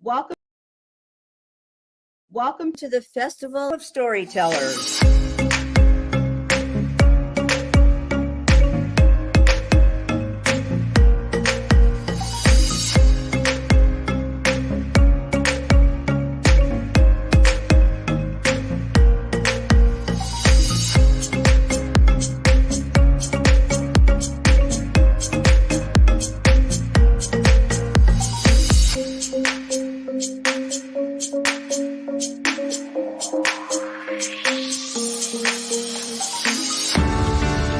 Welcome, welcome to the Festival of Storytellers.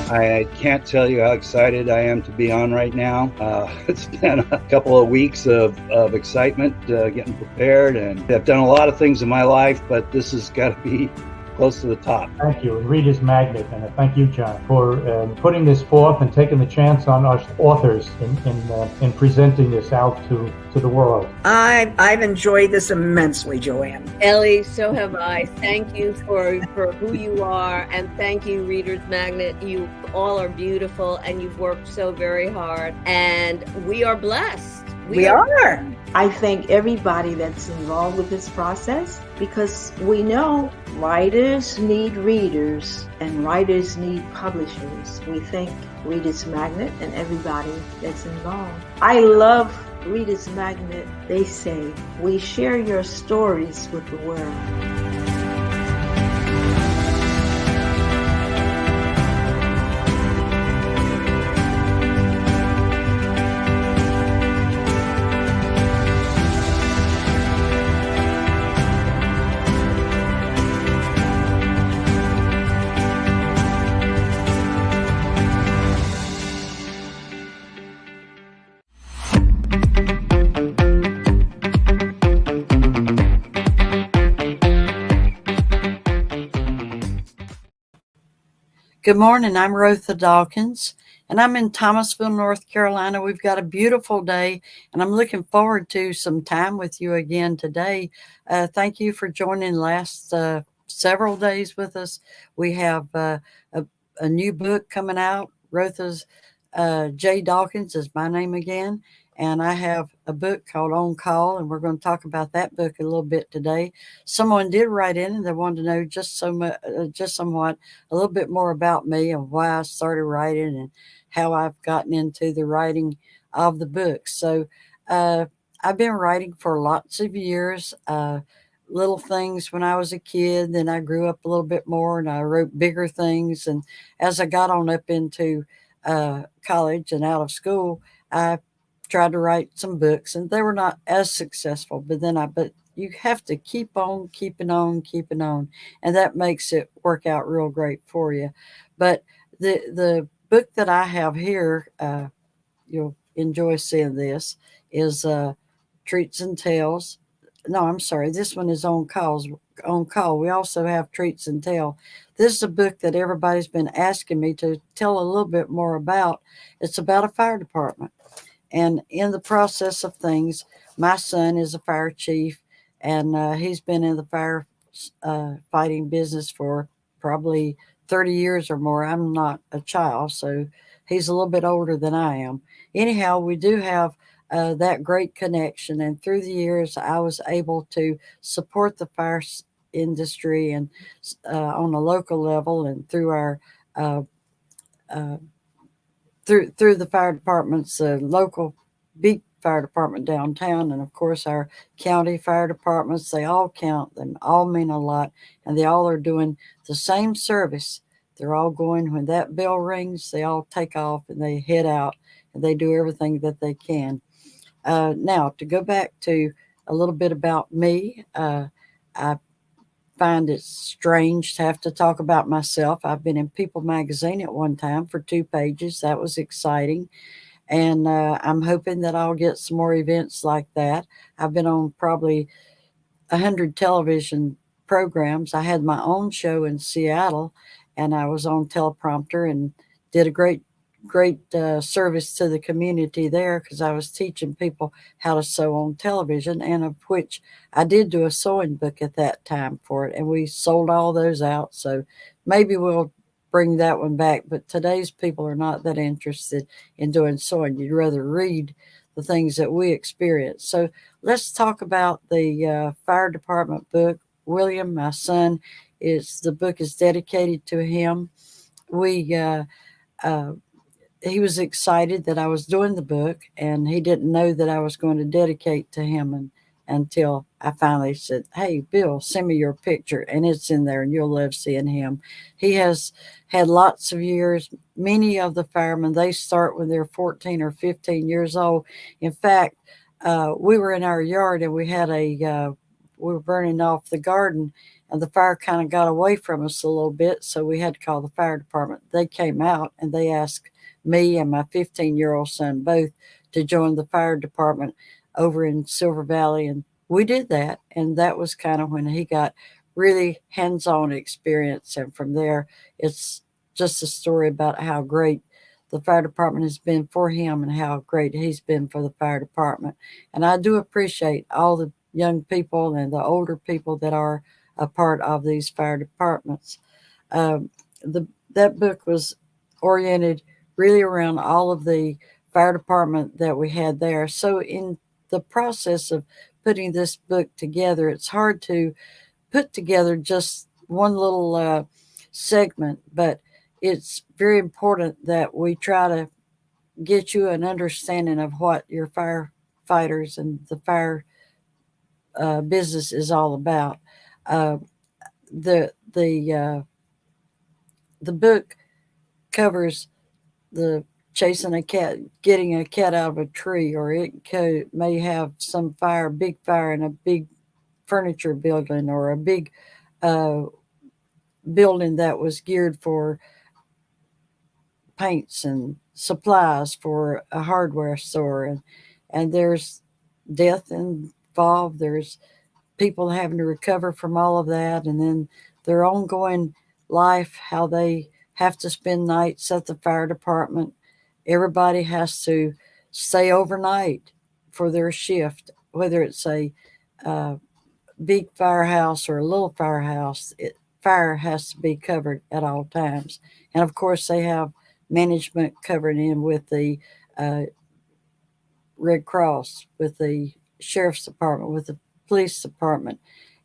I can't tell you how excited I am to be on right now. It's been a couple of weeks of excitement, getting prepared, and I've done a lot of things in my life, but this has got to be close to the top. Thank you, Reader's Magnet, and thank you, John, for putting this forth and taking the chance on our authors in presenting this out to the world. I've enjoyed this immensely, Joanne. Ellie, so have I. Thank you for who you are, and thank you, Reader's Magnet. You all are beautiful, and you've worked so very hard, and we are blessed. We are. I thank everybody that's involved with this process, because we know writers need readers and writers need publishers. We thank Reader's Magnet and everybody that's involved. I love Reader's Magnet. They say, we share your stories with the world. Good morning. I'm Rotha Dawkins, and I'm in Thomasville, North Carolina. We've got a beautiful day, and I'm looking forward to some time with you again today. Thank you for joining last several days with us. We have a new book coming out. Rotha's J. Dawkins is my name again, and I have a book called On Call, and we're going to talk about that book a little bit today. Someone did write in, and they wanted to know just somewhat a little bit more about me and why I started writing and how I've gotten into the writing of the book. So I've been writing for lots of years, little things when I was a kid. Then I grew up a little bit more, and I wrote bigger things. And as I got on up into college and out of school, I tried to write some books, and they were not as successful. But you have to keep on keeping on, and that makes it work out real great for you. But the book that I have here, you'll enjoy seeing this, is Treats and Tales. No, I'm sorry. This one is On Call. We also have Treats and Tale. This is a book that everybody's been asking me to tell a little bit more about. It's about a fire department. And in the process of things, my son is a fire chief, and he's been in the fire fighting business for probably 30 years or more. I'm not a child, so he's a little bit older than I am. Anyhow, we do have that great connection, and through the years, I was able to support the fire industry and on a local level, and through our through the fire department's local big fire department downtown, and of course our county fire departments. They all count and all mean a lot, and they all are doing the same service. They're all going, when that bell rings, they all take off and they head out, and they do everything that they can. Now, to go back to a little bit about me, I find it strange to have to talk about myself. I've been in People magazine at one time for 2 pages. That was exciting. And I'm hoping that I'll get some more events like that. I've been on probably 100 television programs. I had my own show in Seattle, and I was on teleprompter and did a great service to the community there, because I was teaching people how to sew on television, and of which I did do a sewing book at that time for it, and we sold all those out. So maybe we'll bring that one back, but today's people are not that interested in doing sewing. You'd rather read the things that we experience. So let's talk about the fire department book. William, my son, the book is dedicated to him. We uh, he was excited that I was doing the book, and he didn't know that I was going to dedicate to him until I finally said, "Hey, Bill, send me your picture," and it's in there, and you'll love seeing him. He has had lots of years. Many of the firemen, they start when they're 14 or 15 years old. In fact, we were in our yard, and we were burning off the garden, and the fire kind of got away from us a little bit, so we had to call the fire department. They came out, and they asked me and my 15-year-old son both to join the fire department over in Silver Valley. And we did that. And that was kind of when he got really hands-on experience. And from there, it's just a story about how great the fire department has been for him and how great he's been for the fire department. And I do appreciate all the young people and the older people that are a part of these fire departments. That book was oriented really around all of the fire department that we had there. So in the process of putting this book together, it's hard to put together just one little segment, but it's very important that we try to get you an understanding of what your firefighters and the fire business is all about. Uh, the the uh, the book covers the chasing a cat, getting a cat out of a tree, or may have some big fire in a big furniture building, or a big uh, building that was geared for paints and supplies for a hardware store. And there's death involved. There's people having to recover from all of that, and then their ongoing life, how they have to spend nights at the fire department. Everybody has to stay overnight for their shift, whether it's a big firehouse or a little firehouse. Fire has to be covered at all times. And of course, they have management covering in with the Red Cross, with the sheriff's department, with the police department,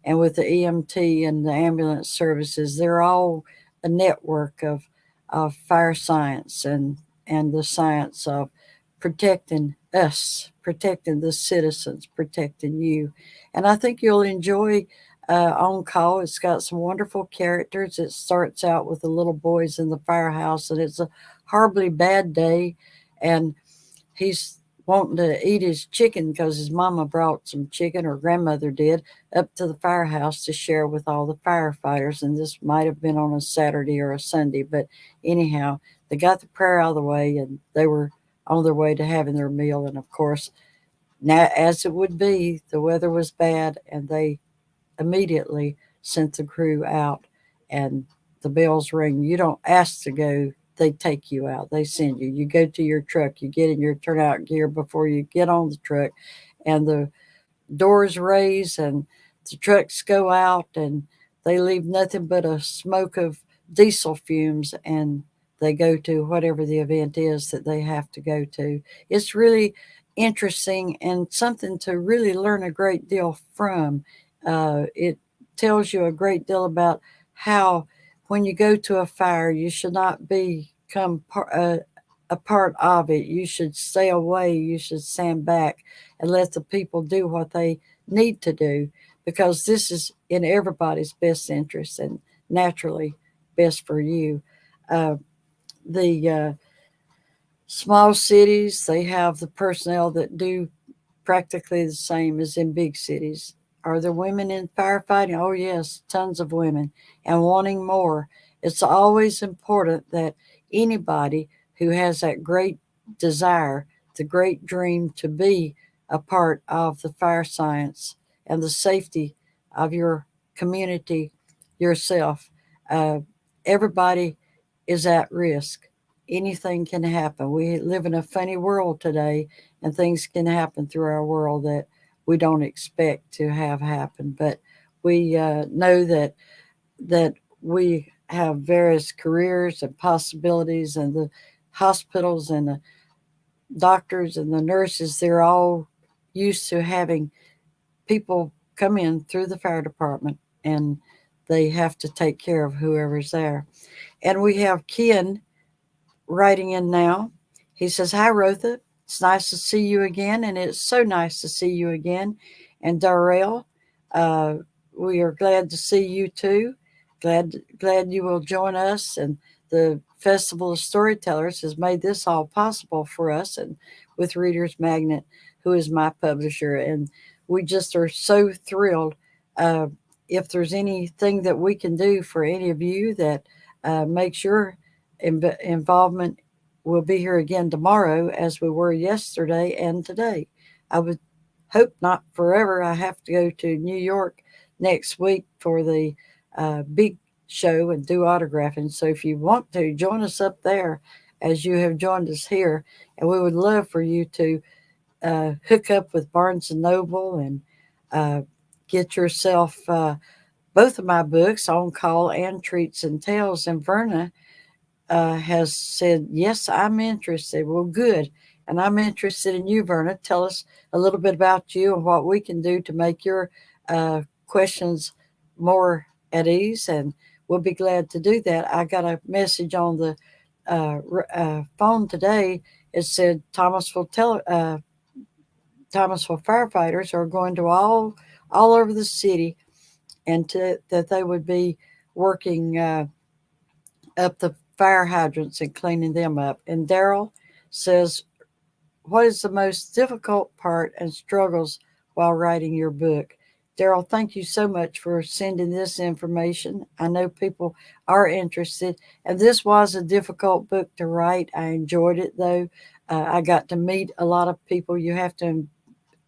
and with the EMT and the ambulance services. They're all a network of fire science and the science of protecting us, protecting the citizens, protecting you. And I think you'll enjoy On Call. It's got some wonderful characters. It starts out with the little boys in the firehouse, and it's a horribly bad day, and he's wanting to eat his chicken because his mama brought some chicken, or grandmother did, up to the firehouse to share with all the firefighters. And this might have been on a Saturday or a Sunday, but anyhow, they got the prayer out of the way, and they were on their way to having their meal. And of course, now, as it would be, the weather was bad, and they immediately sent the crew out, and the bells ring. You don't ask to go. They take you out. They send you. You go to your truck. You get in your turnout gear before you get on the truck, and the doors raise, and the trucks go out, and they leave nothing but a smoke of diesel fumes, and they go to whatever the event is that they have to go to. It's really interesting and something to really learn a great deal from. It tells you a great deal about how, when you go to a fire, you should not become a part of it. You should stay away. You should stand back and let the people do what they need to do, because this is in everybody's best interest and naturally best for you. The small cities, they have the personnel that do practically the same as in big cities. Are there women in firefighting? Oh, yes, tons of women, and wanting more. It's always important that anybody who has that great desire, the great dream to be a part of the fire science and the safety of your community, yourself, everybody is at risk. Anything can happen. We live in a funny world today, and things can happen through our world that we don't expect to have happen. But we know that we have various careers and possibilities, and the hospitals and the doctors and the nurses, they're all used to having people come in through the fire department, and they have to take care of whoever's there. And we have Ken writing in now. He says, "Hi, Rotha. It's nice to see you again, and it's so nice to see you again." And Darrell, uh, we are glad to see you too. Glad you will join us. And the Festival of Storytellers has made this all possible for us, and with Reader's Magnet, who is my publisher. And we just are so thrilled. If there's anything that we can do for any of you that makes your involvement, we'll be here again tomorrow as we were yesterday and today. I would hope not forever. I have to go to New York next week for the big show and do autographing. So if you want to join us up there as you have joined us here, and we would love for you to hook up with Barnes and Noble and get yourself both of my books, On Call and Treats and Tales. And Verna has said, "Yes, I'm interested." Well, good. And I'm interested in you, Verna. Tell us a little bit about you and what we can do to make your questions more at ease. And we'll be glad to do that. I got a message on the phone today. It said Thomasville firefighters are going to all over the city, and that they would be working up the fire hydrants and cleaning them up. And Daryl says, "What is the most difficult part and struggles while writing your book?" Daryl, thank you so much for sending this information. I know people are interested, and this was a difficult book to write. I enjoyed it, though. I got to meet a lot of people. You have to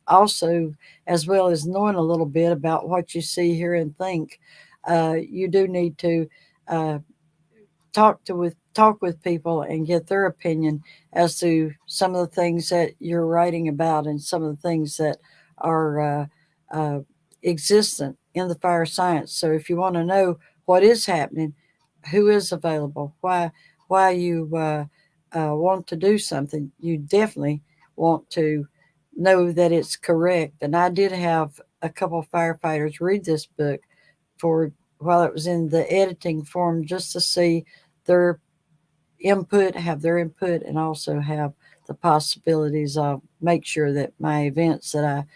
also, as well as knowing a little bit about what you see, hear, and think, you do need to talk with people and get their opinion as to some of the things that you're writing about and some of the things that are existent in the fire science. So if you want to know what is happening, who is available, why you want to do something, you definitely want to know that it's correct. And I did have a couple of firefighters read this book for while it was in the editing form, just to see their have their input, and also have the possibilities of make sure that my events that I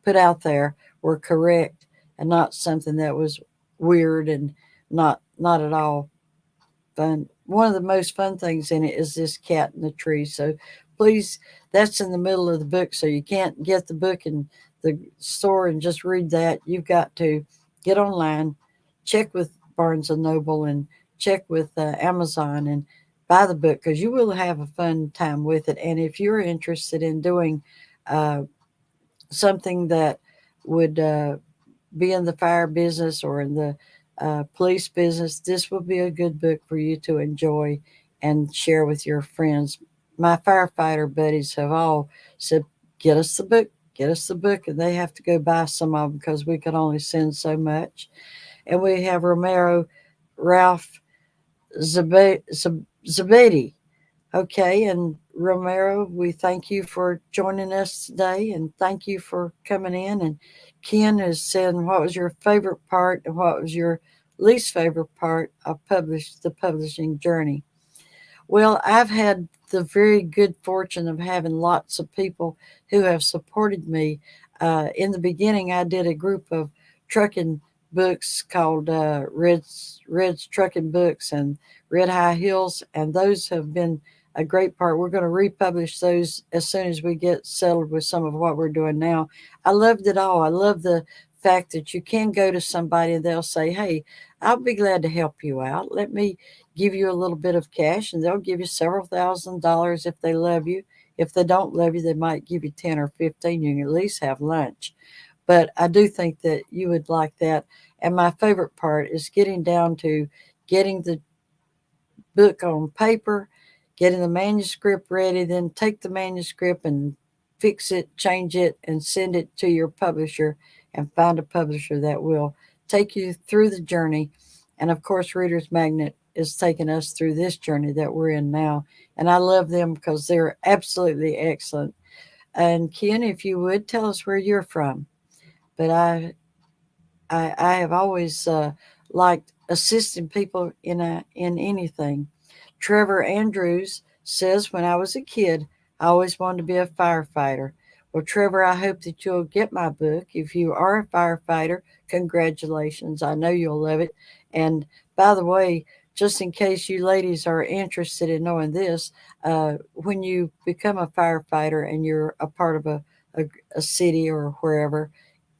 put out there were correct and not something that was weird and not at all fun. One of the most fun things in it is this cat in the tree. So please, that's in the middle of the book, so you can't get the book in the store and just read that. You've got to get online, check with Barnes and Noble, and check with Amazon, and buy the book, because you will have a fun time with it. And if you're interested in doing something that would be in the fire business or in the police business, this will be a good book for you to enjoy and share with your friends. My firefighter buddies have all said, "Get us the book, get us the book," and they have to go buy some of them because we could only send so much. And we have Ralph Zabedi. Okay, and Romero, we thank you for joining us today, and thank you for coming in. And Ken is saying, "What was your favorite part and what was your least favorite part of the publishing journey?" Well, I've had the very good fortune of having lots of people who have supported me. In the beginning, I did a group of trucking books called Red's Trucking Books and Red High Heels, and those have been a great part. We're going to republish those as soon as we get settled with some of what we're doing now. I loved it all. I love the fact that you can go to somebody and they'll say, "Hey, I'll be glad to help you out. Let me give you a little bit of cash," and they'll give you several $1,000s if they love you. If they don't love you, they might give you 10 or 15. You can at least have lunch. But I do think that you would like that. And my favorite part is getting down to getting the book on paper, getting the manuscript ready, then take the manuscript and fix it, change it, and send it to your publisher, and find a publisher that will take you through the journey. And of course, Reader's Magnet is taking us through this journey that we're in now. And I love them because they're absolutely excellent. And Ken, if you would tell us where you're from. But I have always liked assisting people in anything. Trevor Andrews says, when I was a kid, I always wanted to be a firefighter. Well, Trevor, I hope that you'll get my book. If you are a firefighter, congratulations. I know you'll love it. And by the way, just in case you ladies are interested in knowing this, when you become a firefighter and you're a part of a city or wherever,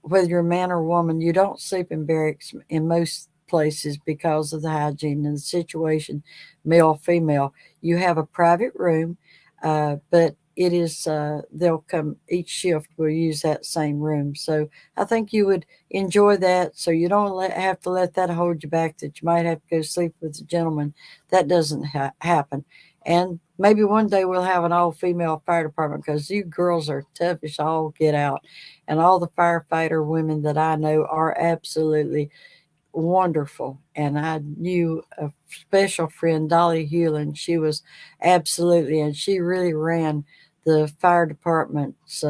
whether you're a man or woman, you don't sleep in barracks in most places because of the hygiene and the situation, male, female. You have a private room, but it is, they'll come each shift will use that same room. So I think you would enjoy that. So you don't have to let that hold you back that you might have to go sleep with a gentleman. That doesn't happen. And maybe one day we'll have an all female fire department because you girls are tough as all get out. And all the firefighter women that I know are absolutely wonderful. And I knew a special friend, Dolly Hewlin. She was absolutely, and she really ran the fire department's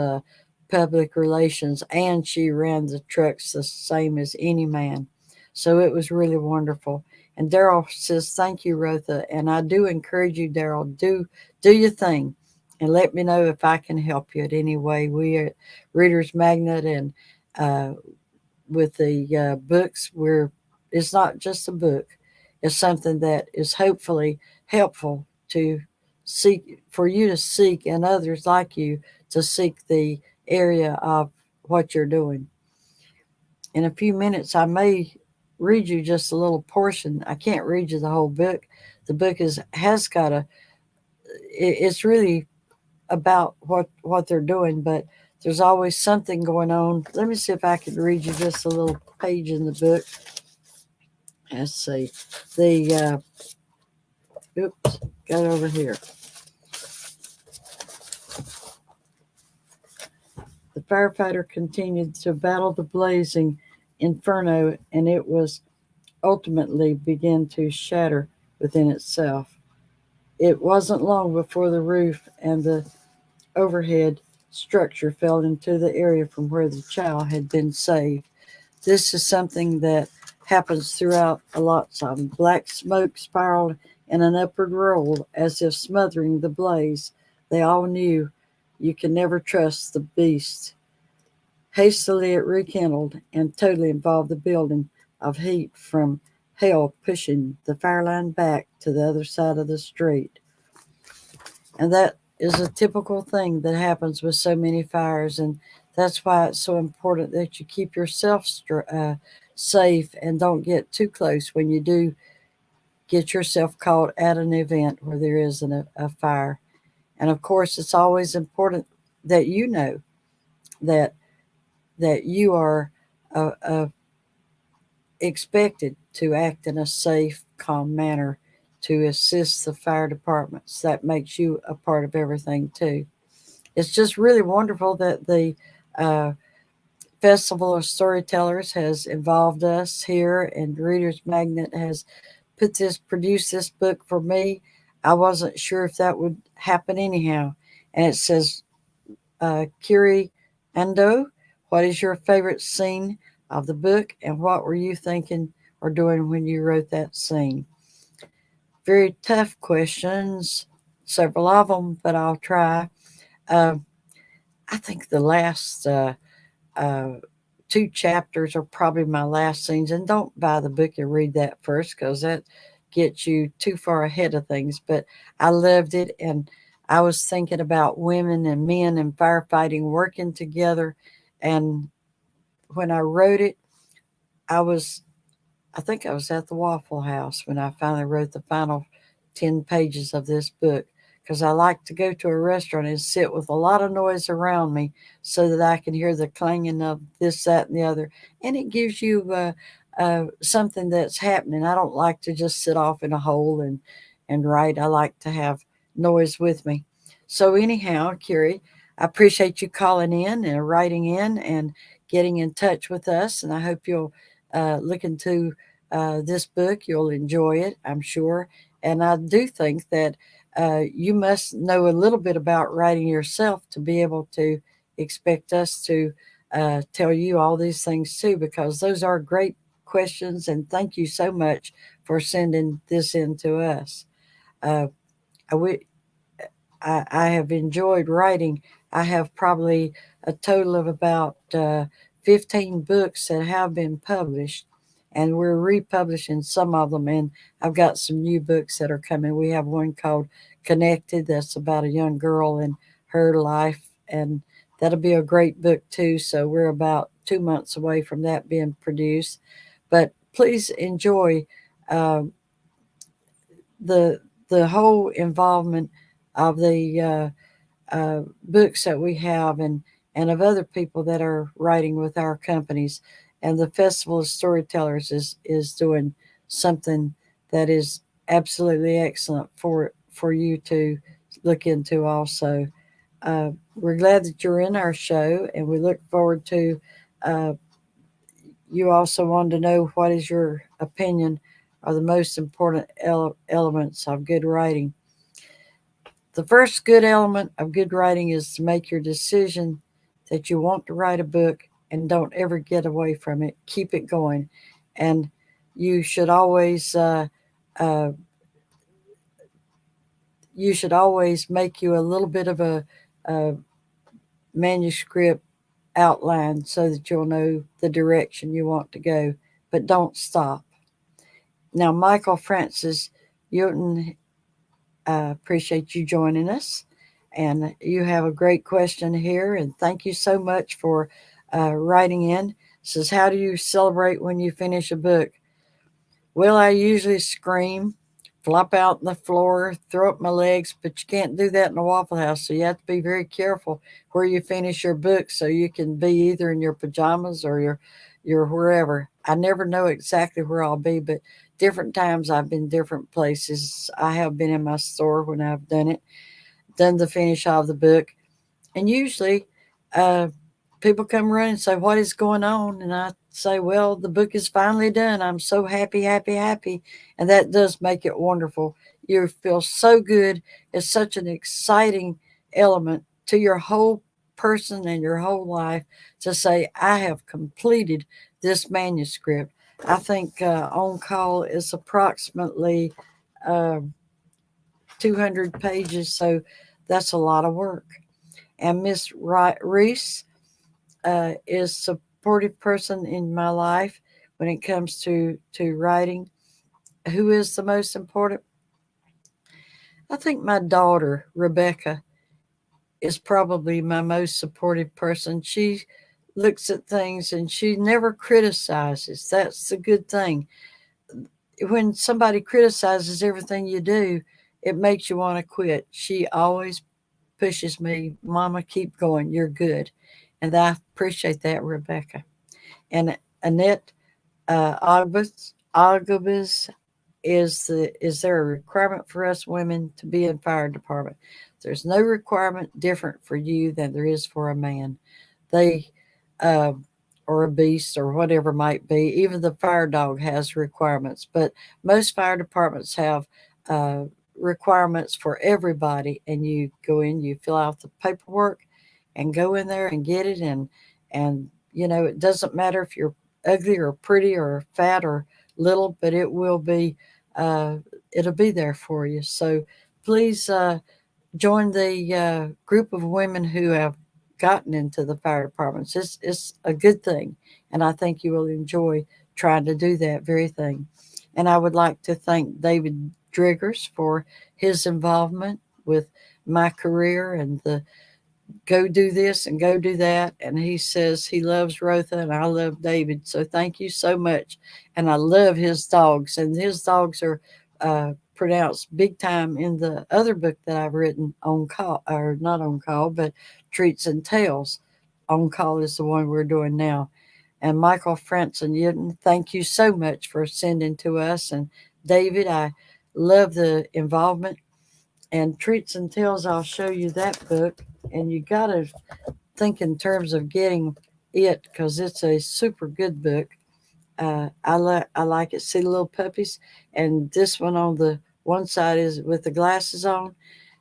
public relations, and she ran the trucks the same as any man. So it was really wonderful. And Daryl says, "Thank you, Rotha." And I do encourage you, Daryl, do your thing, and let me know if I can help you in any way. We are Reader's Magnet, and with the books, it's not just a book; it's something that is hopefully helpful to seek for you to seek, and others like you to seek the area of what you're doing. In a few minutes, I may read you just a little portion. I can't read you the whole book. The book has got it's really about what they're doing, but there's always something going on. Let me see if I can read you just a little page in the book. Let's see. Oops, got it over here. The firefighter continued to battle the blazing inferno, and it was ultimately began to shatter within itself. It wasn't long before the roof and the overhead structure fell into the area from where the child had been saved. This is something that happens throughout a lot of them. Black smoke spiraled in an upward roll as if smothering the blaze. They all knew you can never trust the beast. Hastily it rekindled and totally involved the building of heat from hell, pushing the fire line back to the other side of the street. And that is a typical thing that happens with so many fires. And that's why it's so important that you keep yourself safe and don't get too close when you do get yourself caught at an event where there is a fire. And of course, it's always important that you know that you are expected to act in a safe, calm manner to assist the fire departments. That makes you a part of everything too. It's just really wonderful that the Festival of Storytellers has involved us here, and Reader's Magnet has produced this book for me. I wasn't sure if that would happen anyhow. And it says, Kiri Ando, what is your favorite scene of the book, and what were you thinking or doing when you wrote that scene? Very tough questions, several of them, but I'll try. I think the last two chapters are probably my last scenes, and don't buy the book and read that first because that gets you too far ahead of things. But I loved it, and I was thinking about women and men and firefighting working together. And when I wrote it, I think I was at the Waffle House when I finally wrote the final 10 pages of this book, because I like to go to a restaurant and sit with a lot of noise around me so that I can hear the clanging of this, that, and the other. And it gives you something that's happening. I don't like to just sit off in a hole and write. I like to have noise with me. So anyhow, Kiri, I appreciate you calling in and writing in and getting in touch with us. And I hope you'll look into this book. You'll enjoy it, I'm sure. And I do think that you must know a little bit about writing yourself to be able to expect us to tell you all these things too, because those are great questions. And thank you so much for sending this in to us. Uh, I, wi- I have enjoyed writing. I have probably a total of about 15 books that have been published, and we're republishing some of them. And I've got some new books that are coming. We have one called Connected, that's about a young girl and her life, and that'll be a great book too. So we're about 2 months away from that being produced. But please enjoy uh, the whole involvement of the books that we have, and of other people that are writing with our companies. And the Festival of Storytellers is doing something that is absolutely excellent for you to look into also. We're glad that you're in our show, and we look forward to you also wanted to know what is your opinion are the most important elements of good writing. The first good element of good writing is to make your decision that you want to write a book and don't ever get away from it. Keep it going. And you should always uh, make you a little bit of a manuscript outline so that you'll know the direction you want to go, but don't stop. Now, Michael Francis Houghton, appreciate you joining us. And you have a great question here. And thank you so much for writing in. It says, how do you celebrate when you finish a book? Well, I usually scream, flop out on the floor, throw up my legs, but you can't do that in a Waffle House. So you have to be very careful where you finish your book so you can be either in your pajamas or your wherever. I never know exactly where I'll be, but different times I've been different places. I have been in my store when I've done the finish of the book. And usually people come running and say, what is going on? And I say, well, the book is finally done. I'm so happy, happy, happy. And that does make it wonderful. You feel so good. It's such an exciting element to your whole person and your whole life to say, I have completed this manuscript. I think On Call is approximately uh, 200 pages. So that's a lot of work. And Miss Reese is supportive person in my life when it comes to writing. Who is the most important? I think my daughter Rebecca is probably my most supportive person. She looks at things and she never criticizes. That's the good thing. When somebody criticizes everything you do, it makes you want to quit. She always pushes me, Mama, keep going. You're good. And I appreciate that, Rebecca. And Annette Augubis is there a requirement for us women to be in fire department? There's no requirement different for you than there is for a man. They uh, or a beast or whatever might be. Even the fire dog has requirements, but most fire departments have requirements for everybody. And you go in, you fill out the paperwork, and go in there and get it. And it doesn't matter if you're ugly or pretty or fat or little, but it will be it'll be there for you. So please join the group of women who have gotten into the fire departments. It's a good thing, and I think you will enjoy trying to do that very thing. And I would like to thank David Driggers for his involvement with my career and the go do this and go do that. And he says he loves Rotha and I love David. So thank you so much. And I love his dogs, and his dogs are pronounced big time in the other book that I've written, On Call, or not On Call, but Treats and Tales. On Call is the one we're doing now. And Michael Franson, thank you so much for sending to us. And David, I love the involvement. And Treats and Tales, I'll show you that book. And you got to think in terms of getting it, because it's a super good book. I like it. See the little puppies, and this one on the one side is with the glasses on,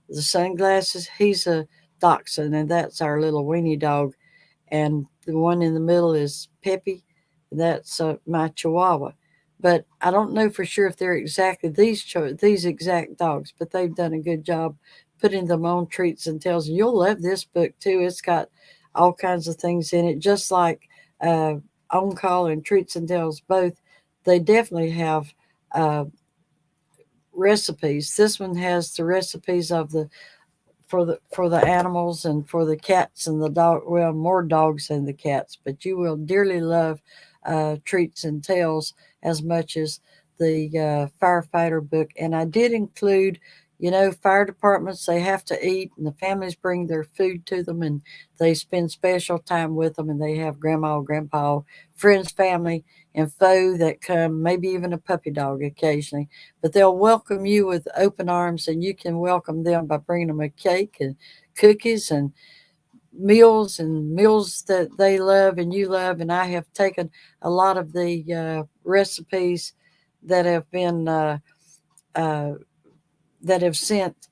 the sunglasses. He's a dachshund, and that's our little weenie dog. And the one in the middle is Peppy, and that's my Chihuahua. But I don't know for sure if they're exactly these exact dogs, but they've done a good job putting them on treats and tails. And you'll love this book too. It's got all kinds of things in it, just like uh, On Call and Treats and Tails both. They definitely have uh, recipes. This one has the recipes of the for the animals and for the cats and the dog. Well, more dogs than the cats, but you will dearly love Treats and Tails as much as the firefighter book. And I did include, fire departments, they have to eat, and the families bring their food to them, and they spend special time with them, and they have grandma, grandpa, friends, family, and foe that come, maybe even a puppy dog occasionally, but they'll welcome you with open arms, and you can welcome them by bringing them a cake and cookies and meals that they love and you love. And I have taken a lot of the recipes that have been uh, that have sent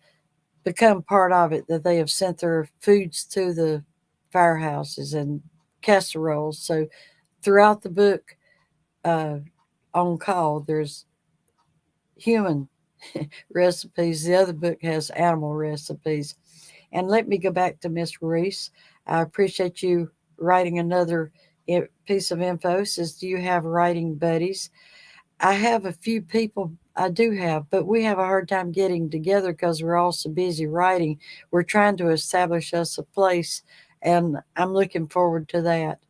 become part of it, that they have sent their foods to the firehouses and casseroles. So throughout the book, uh, On Call, there's human recipes. The other book has animal recipes. And let me go back to Miss Reese. I appreciate you writing another piece of info. It says, do you have writing buddies? I have a few people I do have, but we have a hard time getting together because we're all so busy writing. We're trying to establish us a place, and I'm looking forward to that.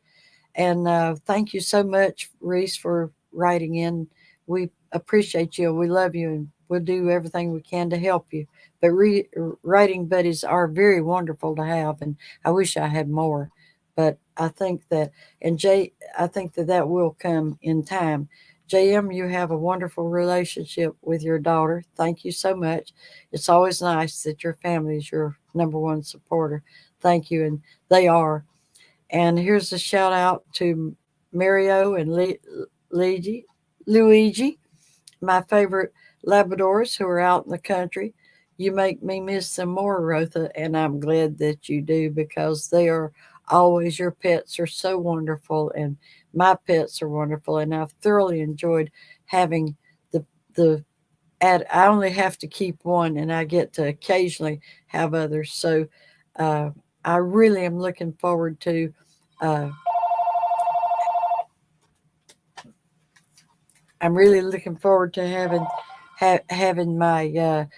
And thank you so much, Reese, for writing in. We appreciate you. We love you, and we'll do everything we can to help you. But writing buddies are very wonderful to have, and I wish I had more. But I think that, and Jay, I think that that will come in time. JM, you have a wonderful relationship with your daughter. Thank you so much. It's always nice that your family is your number one supporter. Thank you, and they are. And here's a shout out to Mario and Luigi, my favorite Labradors who are out in the country. You make me miss them more, Rotha, and I'm glad that you do, because they are always, your pets are so wonderful, and my pets are wonderful, and I've thoroughly enjoyed having the I only have to keep one, and I get to occasionally have others. So uh, I really am looking forward to. Uh, I'm really looking forward to having my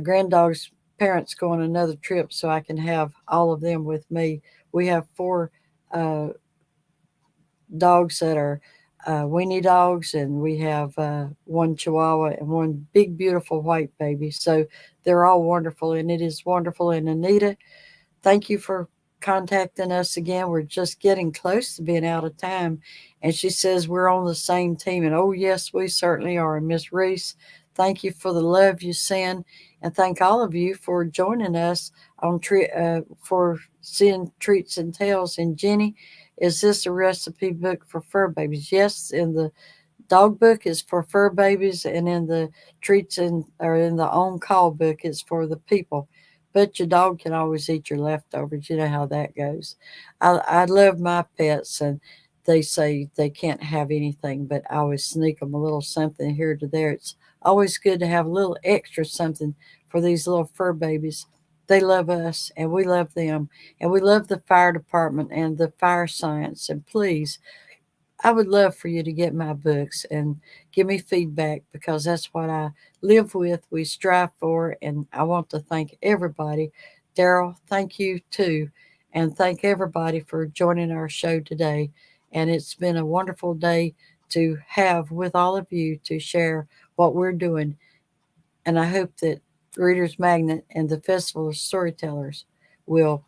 granddog's parents go on another trip, so I can have all of them with me. We have four uh, dogs that are weenie dogs, and we have one Chihuahua and one big, beautiful white baby. So they're all wonderful, and it is wonderful. And Anita, thank you for contacting us again. We're just getting close to being out of time. And she says we're on the same team. And oh, yes, we certainly are. And Miss Reese, thank you for the love you send. And thank all of you for joining us on for seeing Treats and Tales. And Jenny, is this a recipe book for fur babies? Yes, in the dog book is for fur babies, and in the in the On Call book is for the people. But your dog can always eat your leftovers. You know how that goes. I love my pets, and they say they can't have anything, but I always sneak them a little something here to there. It's always good to have a little extra something for these little fur babies. They love us, and we love them, and we love the fire department and the fire science. And please, I would love for you to get my books and give me feedback, because that's what I live with, we strive for. And I want to thank everybody. Daryl, thank you too. And thank everybody for joining our show today. And it's been a wonderful day to have with all of you to share what we're doing. And I hope that Reader's Magnet and the Festival of Storytellers will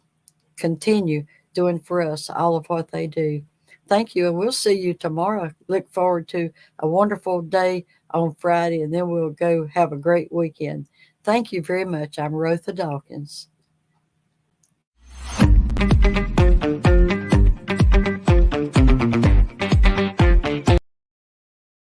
continue doing for us all of what they do. Thank you, and we'll see you tomorrow. Look forward to a wonderful day on Friday, and then we'll go have a great weekend. Thank you very much. I'm Rotha Dawkins.